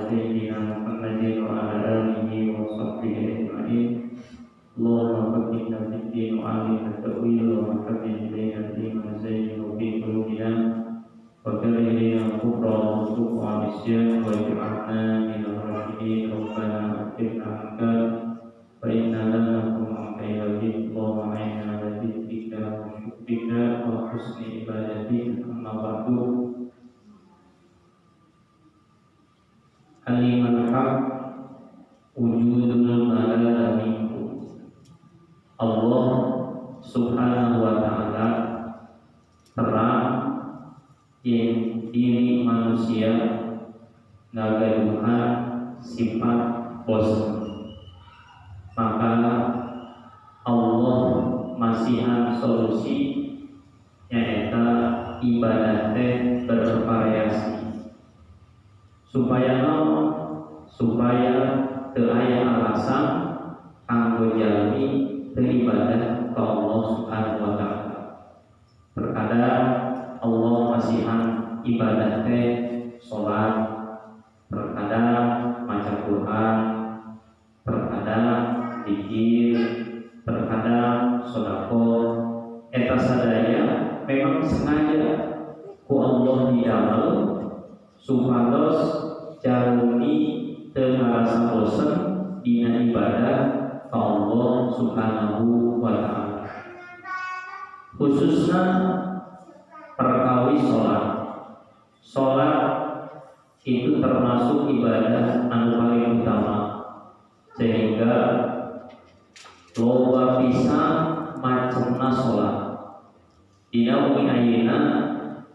سيدنا محمد وعلى آله وصحبه أجمعين. اللهم فقهنا في الدين وعلمنا التأويل وحبب إلينا الدين وزينه في قلوبنا وكره إلينا الكفر والفسوق والعصيان واجعلنا من الراشدين. ربنا أكرمنا عنك فإنا لا نقوم خير ذكر وعينا على ذكرك وشكرك وحسن عبادتك. أما بعد، aliman haq wujudul malala minkum. Allah subhanahu wa ta'ala terang yang diri manusia ngagaduhan sifat bosan. Maka Allah masihan solusi nyaeta ibadah teh bervariasi supaya teu aya alasan kanggo jalmi teu ibadah ka Allah subhanahu wa ta'ala. Terkadang Allah masihan ibadah teh salat, terkadang maca Quran, terkadang zikir, terkadang sedekah. Eta sadaya memang sengaja ku Allah didamel supados jalmi teu ngarasa bosen dina ibadah ka Allah subhanahu wa ta'ala. Khususna perkawis salat itu termasuk ibadah anu paling utama, sehingga loba pisan macemna salat. Dina umi ayeuna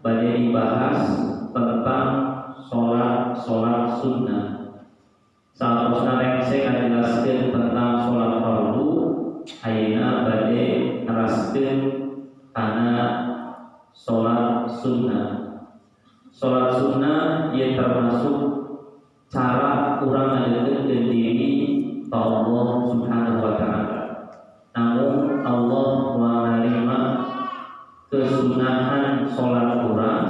bade dibahas tentang salat sunnah. Saatosna rek ngajelaskeun tentang salat fardu, ayeuna bade neraskeun kana salat sunnah. Salat sunnah ieu termasuk cara urang ngadeukkeun diri ka Allah subhanahu wa ta'ala. Namun Allah menerima kesunahan salat urang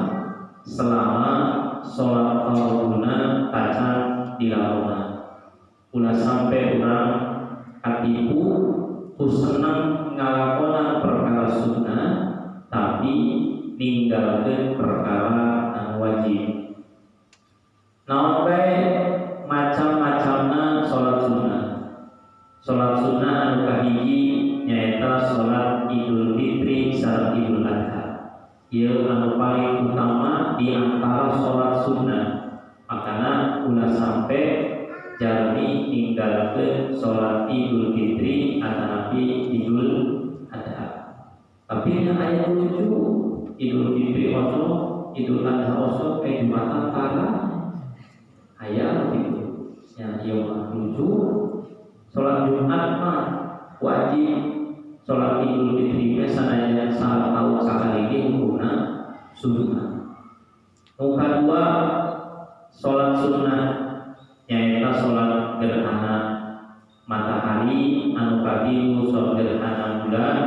selama salat farduna acan dilakukan. Ulah sampai urang katipu senang ngalakonan perkara sunnah tapi ninggalkeun perkara anu wajib. Naon bae macam-macamna salat sunnah. Salat sunnah anu kahiji nyaeta salat Idul Fitri sareng Idul Adha. Ieu anu paling utama di antara salat sunnah. Makana ulah sampai jalmi ninggalkeun salat Idul Fitri ataupun Idul Adha. Tapi yang aya lucu Idul Fitri oso, Idul Adha oso Jumatan para aya gitu. Yang ieu lucu. Salat Jumat mah wajib, salat Idul Fitri mah sanajan tahun sakali ge hukumna sunnah. Nu kadua salat sunnah nyaeta salat gerhana matahari, anu kabiru salat gerhana bulan,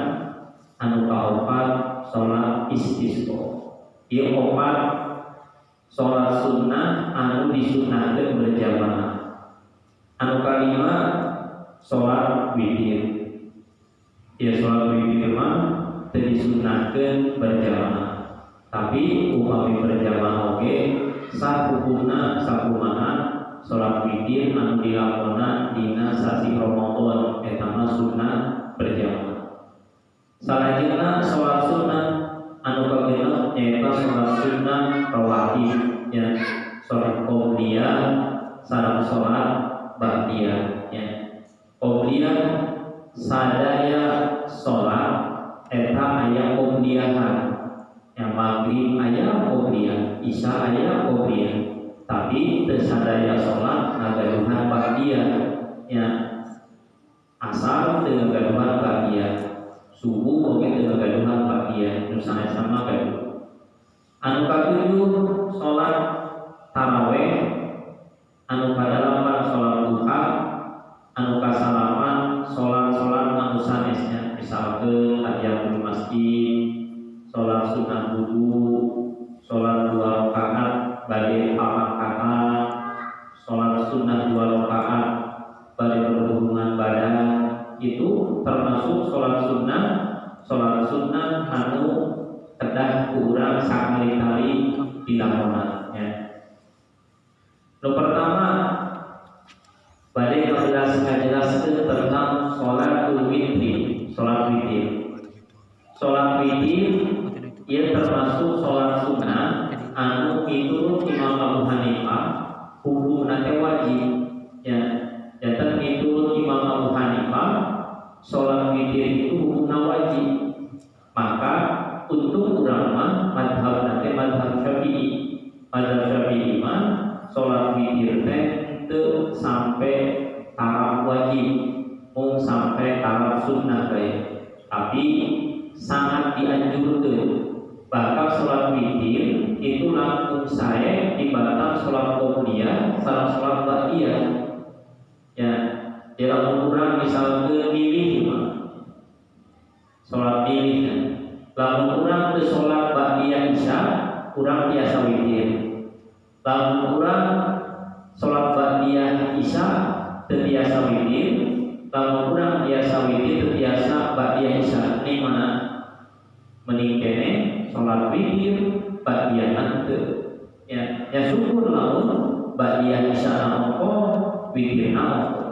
anu kaopat salat istisqa. Ieu opat salat sunnah anu disunnahkeun berjamaah. Anu kalima salat witir. Ieu salat witir mah teu disunnahkeun berjamaah. Tapi upami berjamaah oge sahukumna sakumaha salat witir anu dilakonan dina sasi Ramadan eta mah sunnah berjamaah. Salajengna salat sunnah anu kagenep nyaeta salat sunnah rawatib ya, salat qobliyah sareng salat ba'diyah ya. Qobliyah sadaya salat eta aya qobliyahan. Yang maghrib aya qobliyah, isya aya qobliyah. Tapi teu sadaya salat ngagaduhan ba'diyah ya. Asar teu ngagaduhan ba'diyah, subuh oge teu ngagaduhan ba'diyah, nu sama gaduh. Anu katujuh salat tarawih, anu kadalapan salat duha, anu kasalapan salat-salat anu sanesnya, misalkeun tahiyatul masjid, salat sunat wudu, salat 2 rakaat bade 4 rakaat, salat sunnah 2 rakaat bari berhubungan badan itu termasuk sholat sunnah anu kedah kurang sakali-kali dilakonan ya. Nu pertama bari ngajelaskeun tentang sholatul witri. Sholat witir ia termasuk sholat sunnah anu miturut Imam Abu Hanifah hukumna teh wajib ya. Jatan miturut Imam Abu Hanifah sholat witir itu hukumna wajib. Maka untuk ulama madhab nanti madhab Syafi'i mah sholat witir teh itu sampai taraf wajib, mau sampai taraf sunnah tapi sangat dianjurkan. Bahkan sholat witir itu langsung saya dibatal sholat qobliyah sareng sholat ba'diyah ya. Dalam kurang misalnya milih sholat milih lalu kurang ke sholat ba'diyah isya kurang biasa witir, lalu kurang sholat ba'diyah isya terbiasa witir, lalu kurang biasa witir terbiasa ba'diyah isya. Ini mana meningkene sholat witir ba'diyah nanti ya. Ya syukur laun ba'diyah isya namoko witir namoko.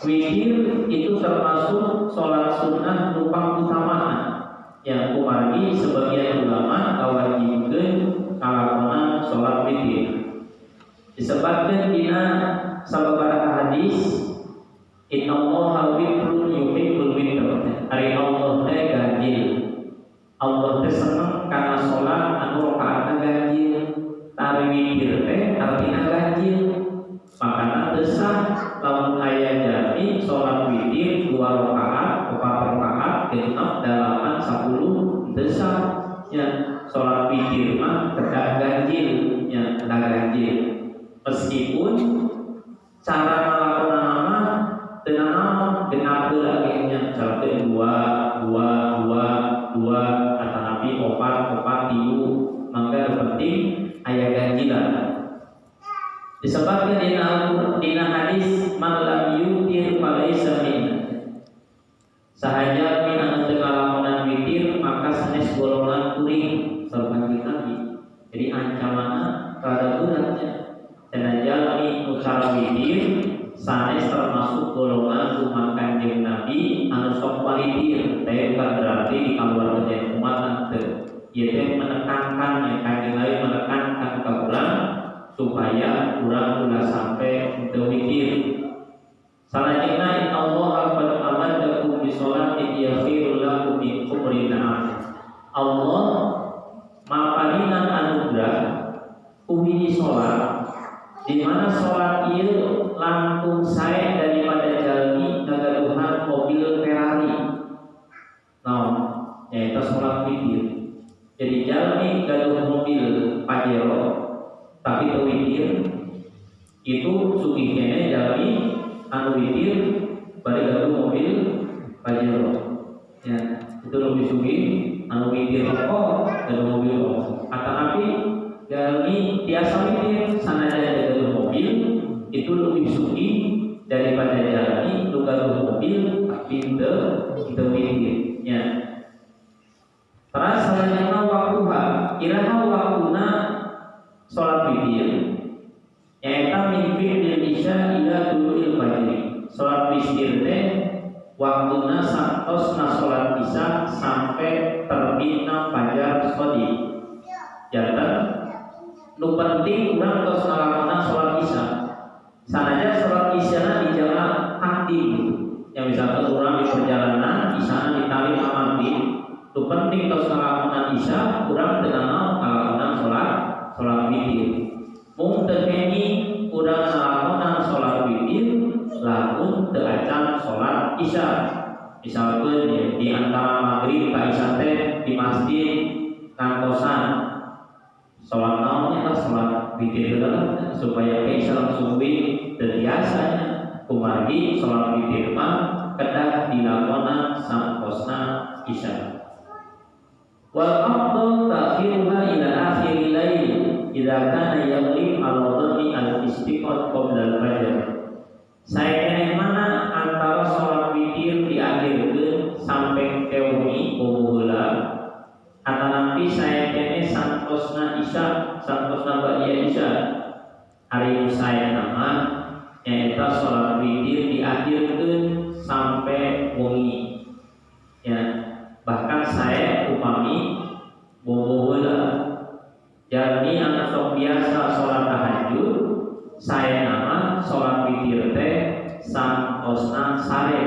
Witir itu termasuk sholat sunnah numpang utama yang kumargi sebagian ulama kawajibkeun ngalakonan sholat witir. Disebutkan dina sababaraha hadis innallaha witrun yuhibbul witr. Ari Allah teh ganjil. Allah teh seneng kana sholat anu rakaatna ganjil. Tari witir teh artina ganjil. Makana teu sah lamun aya jami sholat witir 2 rakaat, 4 rakaat, genep 8, 10 teu sah ya. Sholat witir mah kedah ganjil ya, kedah ganjil. Meskipun cara ngalakonan mah teu naon genap heula ge nya, misalkeun 2 kata Nabi 4 3, mangga penting aya ganjilan. Disebutkan dina hadis man lam yutir falaisa minna. Sahaja min anu teu ngalakonan witir maka sanes golongan kuring sareng Nabi. Jadi ancamanna rada beratnya. Dan jalmi nucara witir sanes termasuk golongan umat Kanjeng Nabi anu sok walitir. Teh bukan berarti di kaluarga umat teu. Ieu teh menekankan ya Kanjeng Nabi menekankan ka urang supaya urang ulah sampai untuk witir. Salajengna innallaha qad amadakum bi sholatin yaghfirul lakum min umrina. Allah maparinan anugerah kuhiji sholat di mana sholat ieu langkung sae daripada jalmi ngagaduhan mobil Ferrari. Nah, nyaeta sholat witir. Jadi jalmi gaduh mobil Pajero tapi teu witir itu sugih kene jalmi anu witir bari gaduh mobil Pajero ya. Itu lebih sugih anu witir rokok gaduh mobil rokok. Tapi jalmi tiasa witir sanajan gaduh mobil itu lebih sugih daripada jalmi nu gaduh mobil tapi teu witir ya. Terus salanjutna waktuha iraha waktuna sholat witir nyaeta min fi'lil isya ila dulu'il fajri. Sholat witir teh waktuna santosna sholat isya sampai terbitna fajar shadiq. Janten nu penting urang tos ngalakonan sholat isya. Sanajan sholat isyana di jalan aktif. Yang misalkan urang di perjalanan isyana di talim amantin. Nu penting tos ngalakonan isya urang teu ngalakonan sholat witir. Mung teu kenyi urang ngalakonan sholat witir lamun teu acan sholat isya. Misalkeun ya, di antara maghrib ka isya teh di masjid kantosan sholat naonnya lah sholat witir heula supaya ke isya langsung teu biasanya kumargi sholat witir mah kedah dilakonan sangkosna isya. Wal afdal ta'khiruha ila akhiril lail idza kana yaghlib ala dhanni al-istiqat qabla al-fajr. Saya kene mana antara salat witir diakhirkeun sampai kewengi bobola atau nanti saya kene santosna isya santosna ba'da isya hari saya nama nyaeta salat witir diakhirkeun sampai wengi ya. Bahkan saya upami bobola jadi anak sok biasa sholat tahajud, saya nama sholat witir teh santosna sare.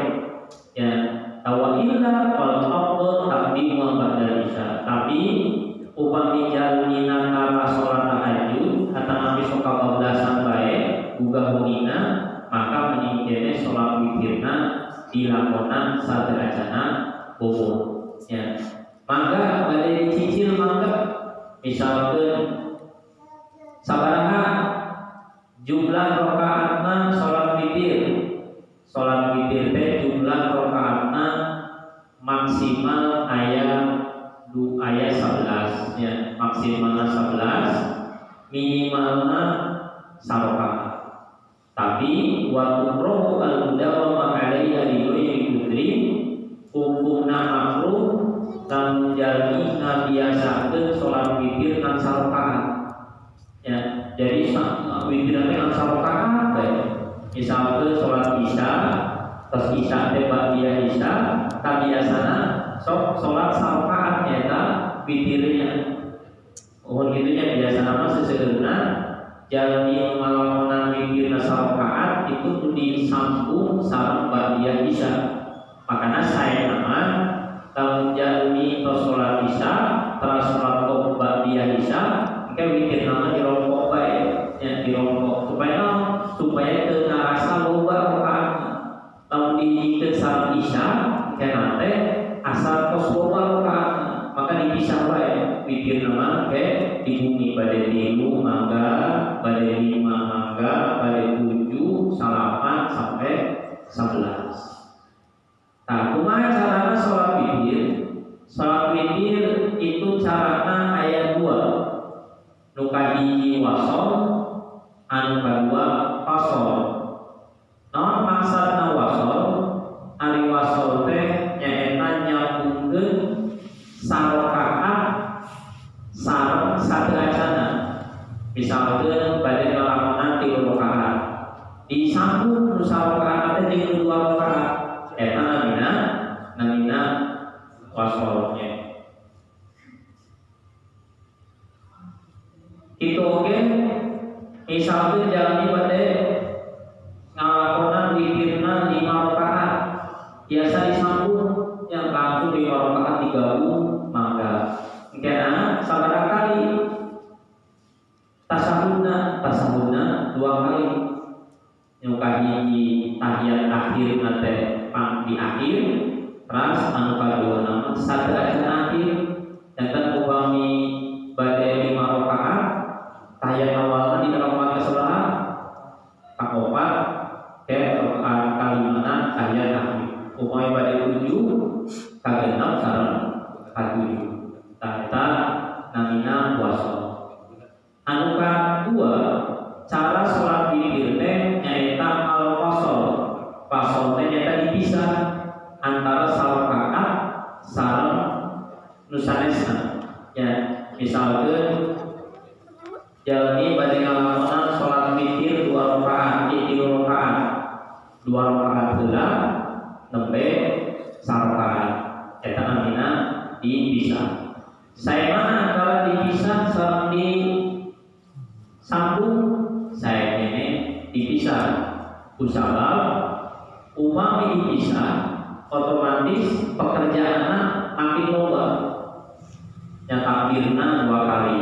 Ya, tawailah kalau Allah takdim wa ba'da isya. Tapi upami jalmi antara sholat tahajud atau nabi sok kabablasan bae buka hungina, maka meningkene sholat witirna dilakonan saderajana bobo. Ya, maka badai dicicil mangga. Misalkan sabaraha jumlah rakaatna salat witir teh jumlah rakaatna maksimal ayat 11 ya, maksimalna 11 minimalna sarakaat. Tapi waktu roh al-mudawamah alaiha li ghairi kudri hukumna makruh dan jalmi ngabiasakeun sholat witir kan sarakaat ya. Jadi witir teh kan sarakaat bae. Misalkeun sholat isya terus isya teh ba'da isya kabiasana sok sholat sarakaat eta witirnya. Oh kitu nya biasana mah seseueurna jalmi ngalakonan witirna sarakaat itu disambung sareng ba'da isya. Makanya saya nama kalau jalmi to sholat isya terus sholat ba'da isya maka witir nama dirongkok bae ya, dirongkok supaya teu ngarasa loba rakaat. Lamun dijikeun salat isya kana teh asal tos loba rakaat maka dipisah bae witir nama ke dibumi bade 3 mangga bade 5 mangga bade 7 8 sampai 11. Nah, kumaha carana sholat witir? Sholat witir itu carana ayat 2. Nu kahiji wasol, anu kadua fasol. Naon maksudna wasol? Ari wasol teh nyaeta nyambungkeun sarakaat sareng saderajana. Misalkeun bade ngalakonan 3 rakaat, disambung nu sarakaat teh jeung 2 rakaat. Eta namina wasolnya. Itu oke. Misalnya jalmi bade ngalakonan witirna 5 rakaat, biasa disambung yang langsung 5 rakaat digabung maka kena sabaraha kali tasahudna 2 kali. Yang kahiji tahiyat akhir nate di akhir, terus anu kadua nama saderajana akhir. Dan upami bade 5 rakaat tahiyat awalna di rakaat kesebelah kaopat ke rakaat kalimana tahiyat akhir. Upami bade 7 kagenep sareng katujuh. Eta namina wasol. Anu kadua cara sholat witir teh nyaeta al-fasol. Fasol teh nyaeta dipisah antara sarakaat sareng nu sanesna. Ya, misalkeun jalmi bade ngalakonan sholat witir 2 rakaat, 3 rakaat. 2 rakaat heula nembe sarakaat. Eta namina dipisah. Saya mana antara dipisah sareng disambung? Saya ini dipisah. Kusabab umami dipisah otomatis pekerjaannya makin loba. Yang takbirna 2 kali,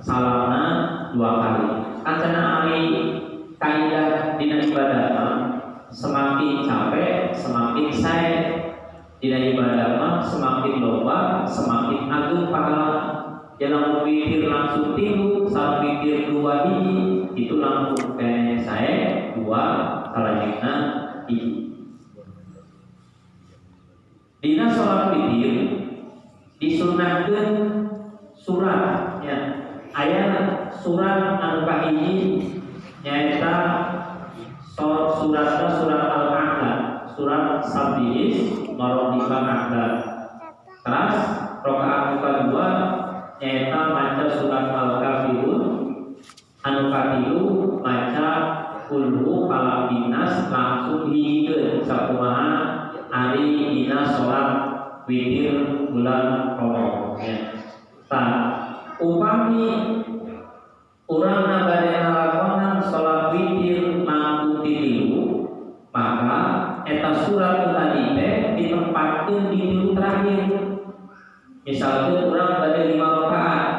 salamna 2 kali. Karena ari kaidah dina ibadah semakin capek semakin saya dina ibadah semakin loba semakin agung pahala. Jangan mikir langsung tilu, saat mikir 2 hiji itu langsung kayak saya 2 selanjutnya hiji. Dina sholat witir disunahkeun surat ya. Ayat surat anu kahiji nyaeta surat Al-A'la, surat Sabbiis Marobika A'la. Terus rakaat kedua nyaeta maca surat Al-Kafirun, anu katilu maca kulhu falaq binas langsung hijikeun sakumaha ari dina salat witir bulan Ramadan ya. Tah upami urang bade ngalakonan salat witir langkung tilu, maka eta surat tadi teh ditempatkeun di tilu terakhir. Misalkan urang bade 5 rakaat,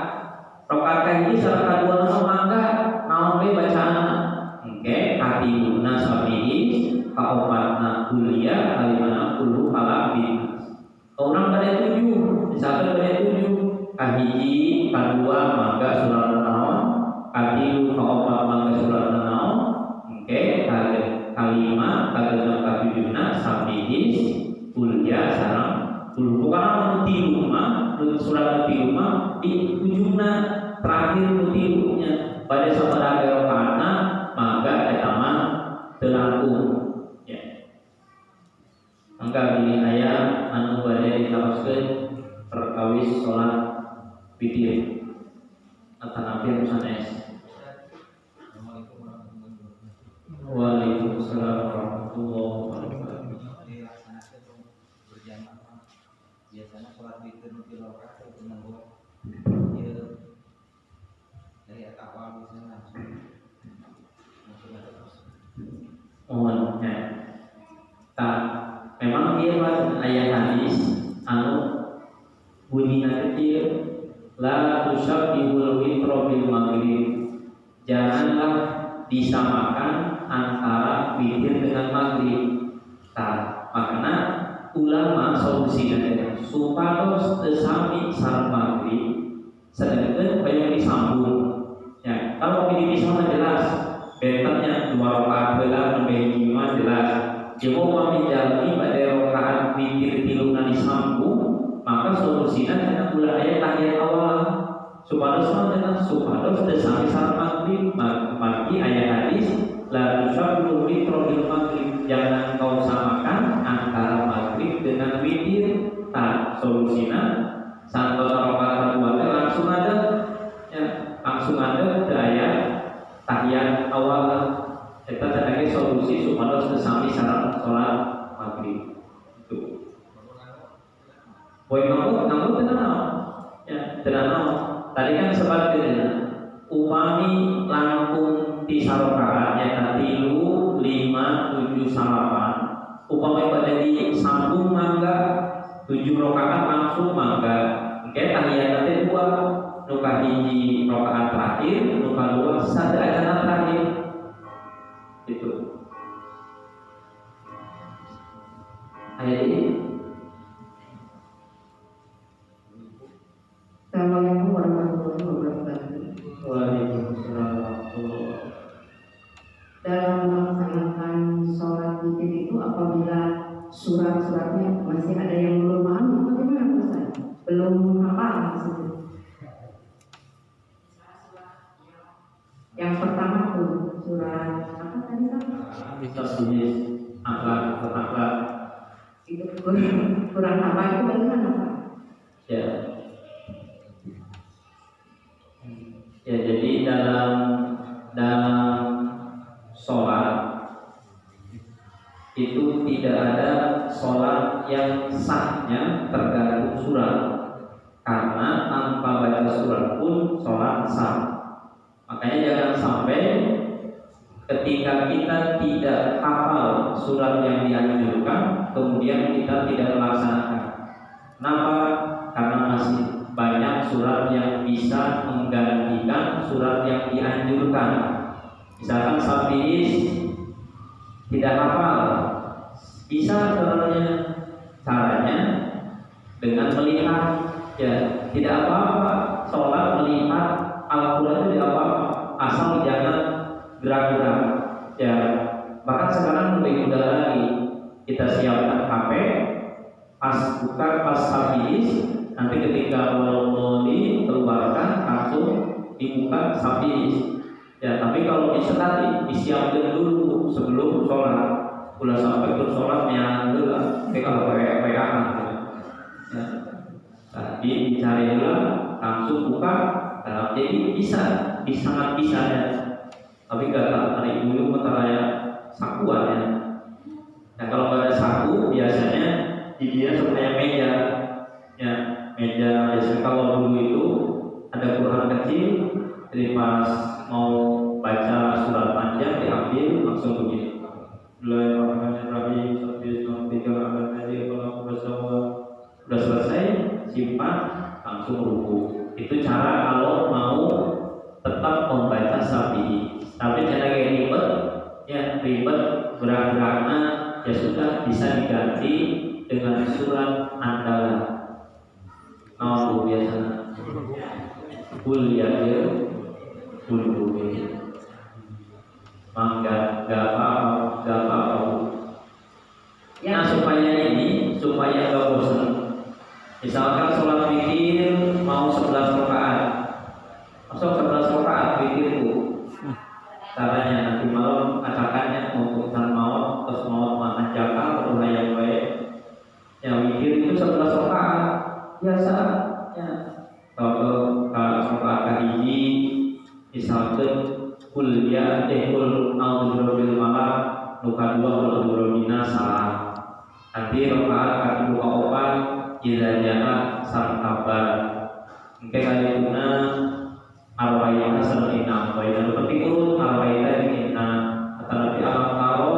rakaat kahiji sareng kadua mangga naon we bacaanna. Oke, katiluna Sabbiis, kaopatna kuliah, kalimana kulhu falaq binas. Urang bade 7, misalkan bade 7, kahiji kadua mangga surat naon, katilu kaopat mangga surat naon. Oke, kalima kagenep katujuna Sabbiis, kuliah sareng kulhu. Karena tilu mah surat tilu mah di ujungna terakhir tilunya pada sabaraha rakaatna maka eta mah teu langkung ya. Mangga di aya anu bade ditaoskeun perkawis salat witir atanapi sanes. Waalaikumsalam warahmatullahi wabarakatuh. Biasanya sholat witir di rakaat itu nunggu dari awal biasanya Mohon ya. Memang dia buat ayat hadis anu bunyinya kecil, la tusabbihul witro bil maghrib. Janganlah disamakan antara witir dengan maghrib. Makna ulama solusinya supados teu sami sareng maghrib sedangkan banyak disambung ya. Kalau dipisah mah jelas betanya 2 rakaat heula nembe hiji mah jelas. Jika upami jalmi pada rakaat witir tiluna disambung, maka solusinya cenah ulah aya tahiyat awal supados mah cenah supados teu sami sareng maghrib. Maka aya hadis la tusabbihul witro bil maghrib, jangan kau samakan antara maghrib dengan witir. Solusinya satu rakaat kedua langsung ada ya, langsung ada daya tahiyat awal. Kita tadi solusi supaya sesami sareng sholat maghrib itu. Poin kamu tenang ya, tenang. Tadi kan sepertinya upami langkung 3 rakaat ya, 3, 5, 7, 8. Upami pada disambung mangga 7 rakaat langsung mangga. Oke, tahiyat nanti 2, nu kahiji rakaat terakhir, nu kadua sadaya terakhir. Itu. Ayat ini. Assalamualaikum warahmatullahi wabarakatuh. Waalaikumsalam warahmatullahi wabarakatuh. Dalam melaksanakan sholat witir itu apabila surat-suratnya masih ada yang belum paham, bagaimana Ustaz? Belum hafal maksudnya. Yang pertama tuh surat apa tadi kan? Sabbiis, akhlak. Itu kurang apa itu bagaimana Pak? Ya. Ya, jadi dalam sholat itu tidak ada sholat yang sahnya tergantung surat, karena tanpa baca surat pun sholat sah. Makanya jangan sampai ketika kita tidak hafal surat yang dianjurkan kemudian kita tidak melaksanakan. Kenapa? Karena masih banyak surat yang bisa menggantikan surat yang dianjurkan. Misalkan Sabbiis tidak hafal, bisa caranya dengan melihat ya, tidak apa-apa sholat melihat Al-Quran itu tidak apa-apa, asal jangan gerak-gerak ya. Bahkan sekarang lebih mudah lagi, kita siapkan HP, pas buka pas Sabbiis, nanti ketika mau dikeluarkan langsung dibuka sapi. Ya, tapi kalau bisa tadi disiapkan dulu sebelum sholat. Udah sampai ke sholatnya dulu lah. Kalau PA gitu. Ya. Tadi dicari dulu langsung buka. Nah, jadi sangat bisa ya. Tapi gak tarik dulu masalahnya sakuan ya. Nah kalau nggak ada saku biasanya dia supaya meja. Ya, meja biasanya kalau dulu itu ada Quran kecil, jadi pas mau baca surat panjang diambil langsung begini. Bismillahirrahmanirrahim. Sudah selesai, simpan, langsung ruku. Itu cara kalau mau tetap membaca sapi. Tapi cara kayak ribet, ya ribet berat-beratnya ya sudah bisa diganti dengan surat andalan. Mau biasa kuliah ya, kuliah. Mangga, gak apa-apa. Nah supaya gak bosan. Misalkan sholat witir mau 11 rakaat, masuk 11 rakaat witir itu. Caranya nanti malam acakannya memutuskan maut, terus maut makan jakal atau yang baik. Yang witir itu 11 rakaat biasa. Ya. Kalau rakaat kahiji misalkan kuliah kul a'udzu malak nuka 2 kul salah. Nanti rakaat kedua opat idza jaa sarkabar. Mungkin kali guna arwahina sarina arwahina penting urut arwahina dina atau nanti alam karo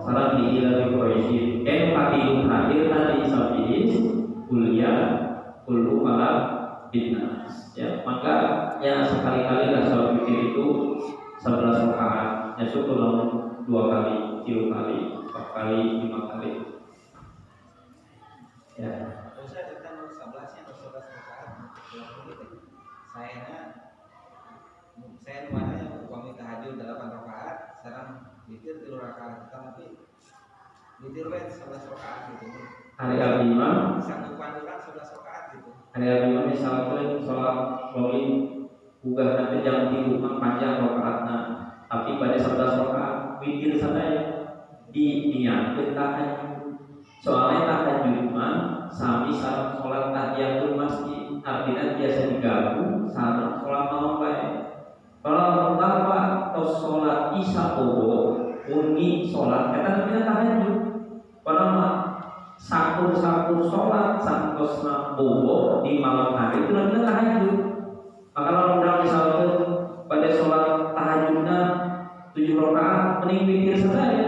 salat di ilahi Quraisy. Patilu hadir tadi sabis kuliah kulu malam binas. Ya, maka ya sekali-kali lah sholat witir itu 11 rakaat. Ya syukur 2 kali, 3 kali, 4 kali, 5 kali. Ya. Saya tentang 11-nya atau 11 rakaat. Saya nuananya umpami tahajud 8 rakaat, sekarang witir 3 rakaat, tapi witir 11 rakaat gitu. Hari Al-Imam sanggupan orang 11 rakaat gitu. Hari Al-Imam misalkan sholat wali bukan nanti jangan diulang panjang rakaatnya, tapi pada 11 rakaat witir saja diniatkan tahajud. Soalnya tahajud mah sami sareng sholat tahiyatul masjid, artinya biasa digabung sareng sholat malam baik. Kalau bapak atau sholat isya bobo, murni sholat kita namanya tahajud. Kalau mah sakur sholat santosna bobo di malam hari itu namanya tahajud. Maka kalau udah misalkan pada sholat tahajudnya 7 rakaat, mending witir saja.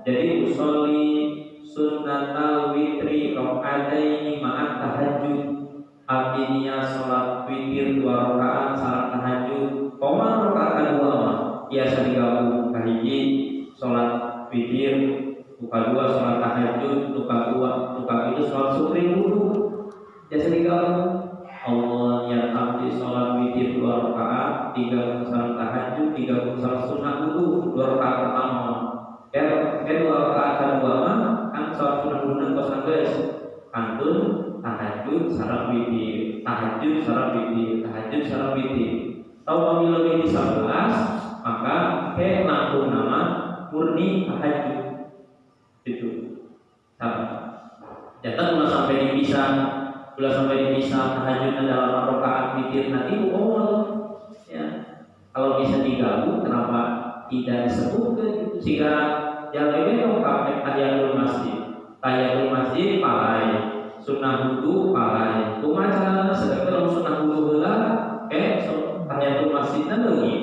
Jadi usolli sunnatal witri rakaataini ma'at tahajud. Artinya sholat witir 2 rakaat salat tahajud. Koma rakaat kedua mah biasa digabung kahiji sholat witir, buka 2 sholat tahajud, buka itu sholat syukur dulu. Biasa digabung. Allah yang abdi sholat witir 2 rakaat, 3 sholat tahajud, 3 sholat sunnah dulu 2 rakaat pertama. Kedua rakaat kedua mah kan sholat sunnah dulu kosan guys. Kantun tahajud salat witir, tahajud salat witir, tahajud salat witir. Tahu kami lebih di 11, maka langsung nama murni tahajud. Itu. Jatah udah sampai dipisah tahajudnya dalam rakaat witir nanti ya. Kalau bisa digabung kenapa tidak disebutkan gitu? Sehingga yang ini rakaat tahiyatul masjid palai, sunnah wudu palai. Cuma caranya sedang dalam sunnah wudu heula tahiyatul masjidnya leuwih.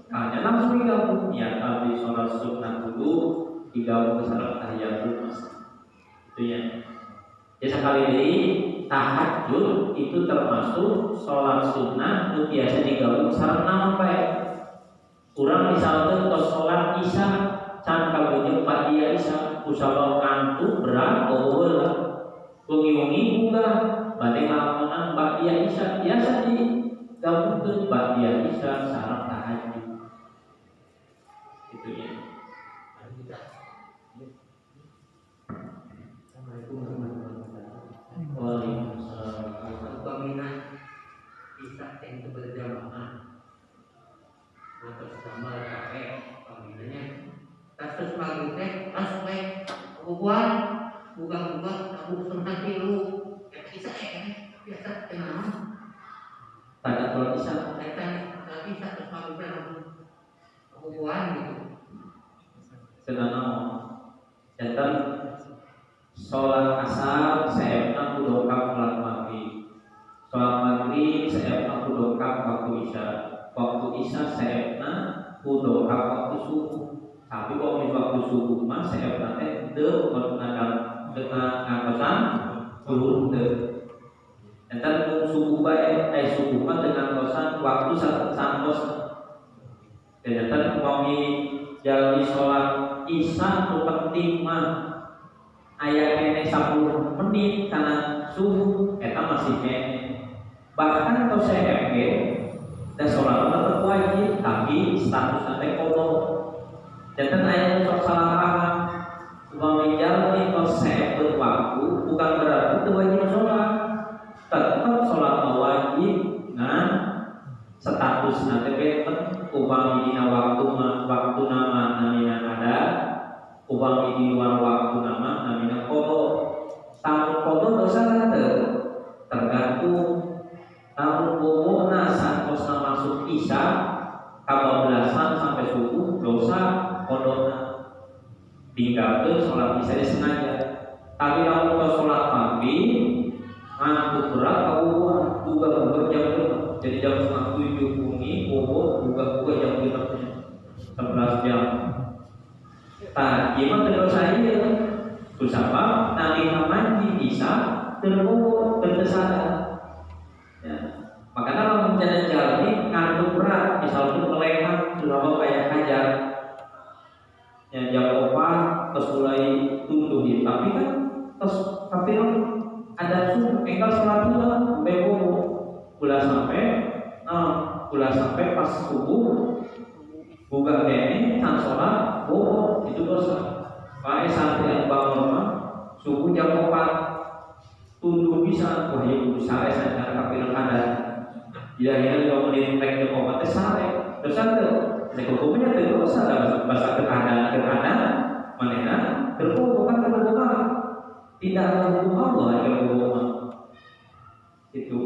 Hanya langsung digabung ya tadi sholat sunnah wudu digabung ke salat tahiyatul masjid. Itu ya. Ya sekali lagi tahajud itu termasuk sholat sunnah itu biasa digabung sareng baik. Kurang misalkan ke sholat isya can kabujeng padiya isya kusaba kantu berat heula. Wengi-wengi buka bade ngalakonan padiya isya biasa digabungkeun padiya isya sareng tahajud. Itu ya. Peminat bisa yang berjamaah malah capek panggilannya kasus maghrib teh langsung bukan aku senang tilu bisa biasa kenal pada sholat isya tapi satu maghrib langsung bukan gitu senang jantan sholat asar saya kudokan sholat maghrib, sholat maghrib saya kudokan waktu isya saya kudokan waktu subuh. Tapi kalau di waktu subuh mah saya nanti dengan angkatan turun deh. Nanti subuh subuh mah dengan kosan waktu santos. Dan nanti kami jalani sholat isya itu penting mah ayat kene 10 menit karena subuh kita masih kene. Bahkan kalau saya dan sholat tetap wajib tapi status nanti kodok. Jangan ayat sok salah paham. Umpama jalani konsep berwaktu bukan berarti itu wajib sholat. Tetap sholat wajib dengan status nanti beten. Umpama di waktu nama namina ada. Umpama di luar waktu nama namina kodok. Tamu kodok dosa tergantung. Tamu bobo nasa kosna masuk isya kabablasan sampai subuh dosa kodokna tinggal ke sholat isya sengaja. Tapi kalau ke sholat pagi ngantuk berat kau juga jam 5 jadi jam 6:30 bunyi bobo juga jam 5 11 jam. Nah, gimana terus saya terus apa nanti mandi bisa terbobo tersadar. Ya. Makanya kalau menjalan ini ngantuk berat, misalnya melengah, terlalu kayak hajar. Ya jam 4 terus mulai tunduhin, tapi kan ada subuh, engkau sholat dulu, bebo, ulah sampai pas subuh, buka kene, tan sholat, bobo, itu dosa. Pakai santri yang bangun subuh jam 4 tunduh bisa, wah ya kudu sare saya kapiran ada. Tidak kalau mendetek ke obat sare, dosa tuh. Nek hukumnya itu dosa dalam bahasa keadaan manena terbuka tidak menghukum Allah kalau hukum itu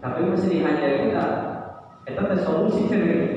tapi mesti dihajar kita solusi sendiri